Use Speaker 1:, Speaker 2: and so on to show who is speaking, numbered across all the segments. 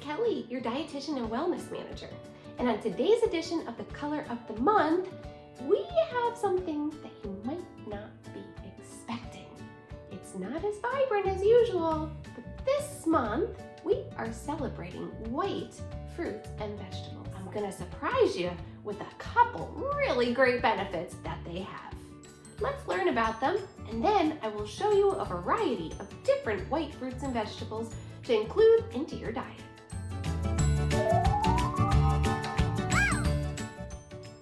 Speaker 1: Kelly, your dietitian and wellness manager. And on today's edition of the Color of the Month, we have something that you might not be expecting. It's not as vibrant as usual, but this month we are celebrating white fruits and vegetables. I'm gonna surprise you with a couple really great benefits that they have. Let's learn about them, and then I will show you a variety of different white fruits and vegetables to include into your diet.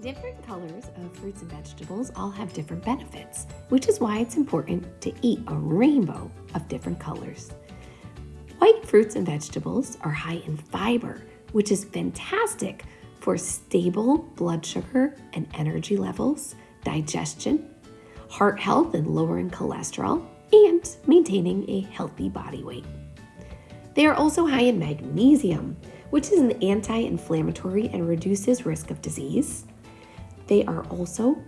Speaker 1: Different colors of fruits and vegetables all have different benefits, which is why it's important to eat a rainbow of different colors. White fruits and vegetables are high in fiber, which is fantastic for stable blood sugar and energy levels, digestion, heart health and lowering cholesterol, and maintaining a healthy body weight. They are also high in magnesium, which is an anti-inflammatory and reduces risk of disease. They are also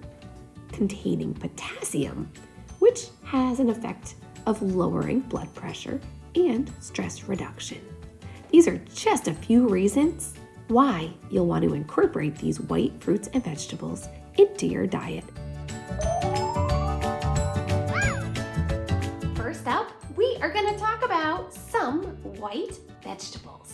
Speaker 1: containing potassium, which has an effect of lowering blood pressure and stress reduction. These are just a few reasons why you'll want to incorporate these white fruits and vegetables into your diet. First up, we are going to talk about some white vegetables.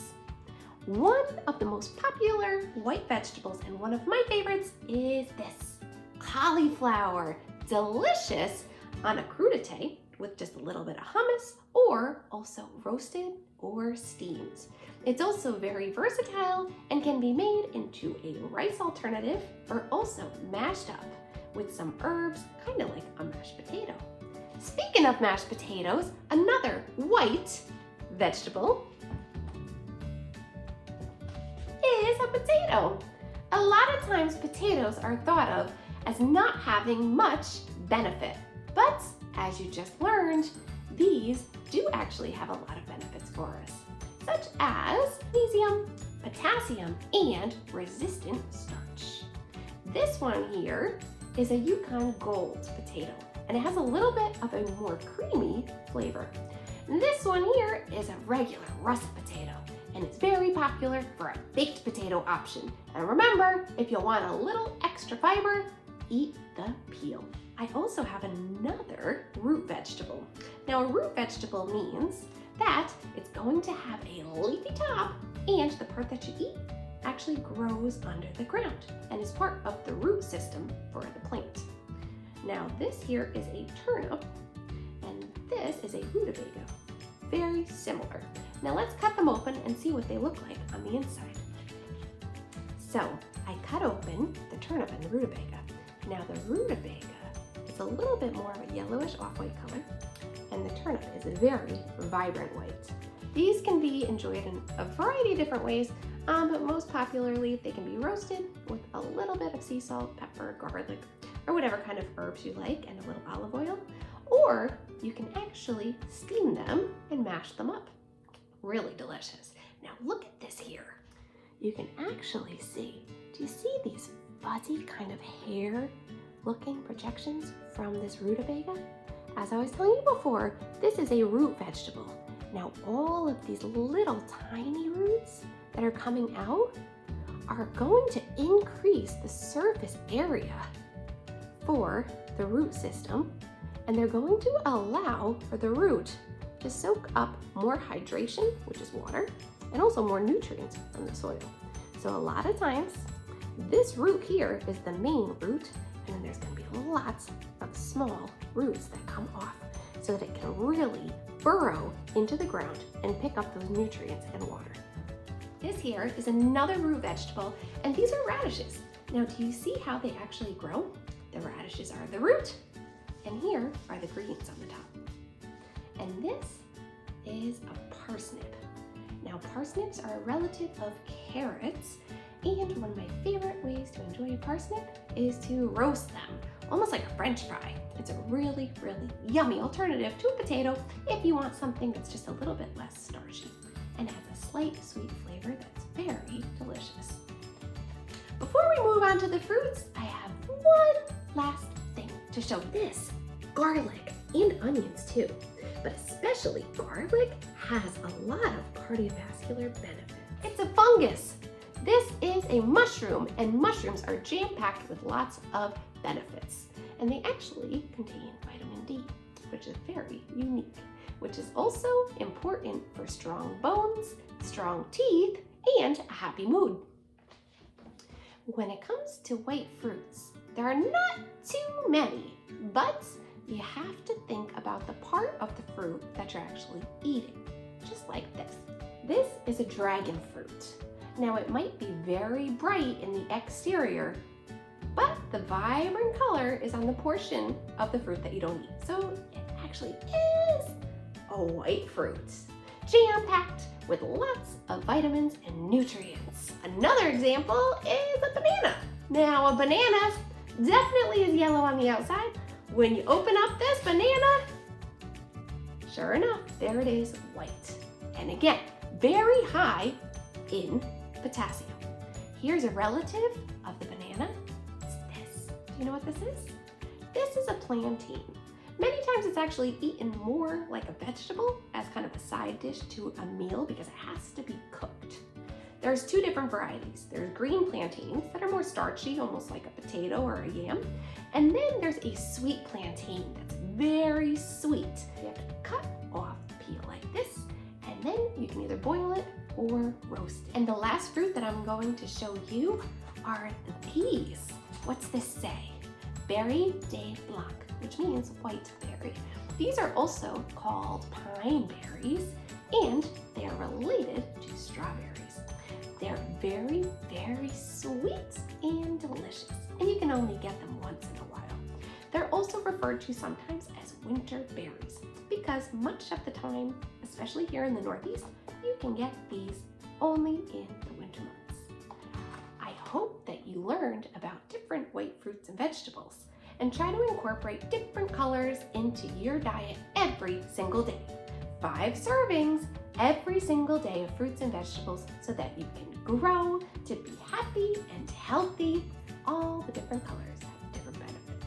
Speaker 1: One of the most popular white vegetables and one of my favorites is this, cauliflower. Delicious on a crudité with just a little bit of hummus, or also roasted or steamed. It's also very versatile and can be made into a rice alternative or also mashed up with some herbs, kind of like a mashed potato. Speaking of mashed potatoes, another white vegetable is a potato. A lot of times potatoes are thought of as not having much benefit, but as you just learned, these do actually have a lot of benefits for us, such as magnesium, potassium, and resistant starch. This one here is a Yukon Gold potato, and it has a little bit of a more creamy flavor. This one here is a regular russet potato, and it's very popular for a baked potato option. And remember, if you want a little extra fiber, eat the peel. I also have another root vegetable. Now, a root vegetable means that it's going to have a leafy top, and the part that you eat actually grows under the ground and is part of the root system for the plant. Now, this here is a turnip, and this is a rutabaga. Very similar. Now let's cut them open and see what they look like on the inside. So I cut open the turnip and the rutabaga. Now the rutabaga is a little bit more of a yellowish off-white color, and the turnip is a very vibrant white. These can be enjoyed in a variety of different ways, but most popularly they can be roasted with a little bit of sea salt, pepper, garlic, or whatever kind of herbs you like, and a little olive oil, or you can actually steam them and mash them up. Really delicious. Now look at this here. You can actually see, do you see these fuzzy kind of hair looking projections from this rutabaga? As I was telling you before, this is a root vegetable. Now all of these little tiny roots that are coming out are going to increase the surface area for the root system, and they're going to allow for the root to soak up more hydration, which is water, and also more nutrients from the soil. So a lot of times, this root here is the main root, and then there's gonna be lots of small roots that come off so that it can really burrow into the ground and pick up those nutrients and water. This here is another root vegetable, and these are radishes. Now, do you see how they actually grow? The radishes are the root, and here are the greens on the top. And this is a parsnip. Now, parsnips are a relative of carrots, and one of my favorite ways to enjoy a parsnip is to roast them, almost like a French fry. It's a really, really yummy alternative to a potato if you want something that's just a little bit less starchy and has a slight sweet flavor that's very delicious. Before we move on to the fruits, I have one last thing to show. This garlic and onions too, but especially garlic has a lot of cardiovascular benefit. It's a fungus. This is a mushroom, and mushrooms are jam-packed with lots of benefits. And they actually contain vitamin D, which is very unique, which is also important for strong bones, strong teeth, and a happy mood. When it comes to white fruits, there are not too many, but you have to think about the part of the fruit that you're actually eating, just like this. This is a dragon fruit. Now it might be very bright in the exterior, but the vibrant color is on the portion of the fruit that you don't eat. So it actually is a white fruit, jam-packed with lots of vitamins and nutrients. Another example is a banana. Now a banana definitely is yellow on the outside. When you open up this banana, sure enough, there it is, white. And again, very high in potassium. Here's a relative of the banana. It's this. Do you know what this is? This is a plantain. Many times it's actually eaten more like a vegetable as kind of a side dish to a meal because it has to be cooked. There's two different varieties. There's green plantains that are more starchy, almost like a potato or a yam. And then there's a sweet plantain that's very sweet. You have to cut off the peel like this, and then you can either boil it or roast it. And the last fruit that I'm going to show you are these. What's this say? Berry de blanc, which means white berry. These are also called pine berries, and they are related to strawberries. They're very, very sweet and delicious, and you can only get them once in a while. They're also referred to sometimes as winter berries because much of the time, especially here in the Northeast, you can get these only in the winter months. I hope that you learned about different white fruits and vegetables and try to incorporate different colors into your diet every single day. 5 servings every single day of fruits and vegetables so that you can grow to be happy and healthy. All the different colors have different benefits.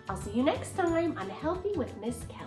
Speaker 1: I'll see you next time on Healthy with Miss Kelly.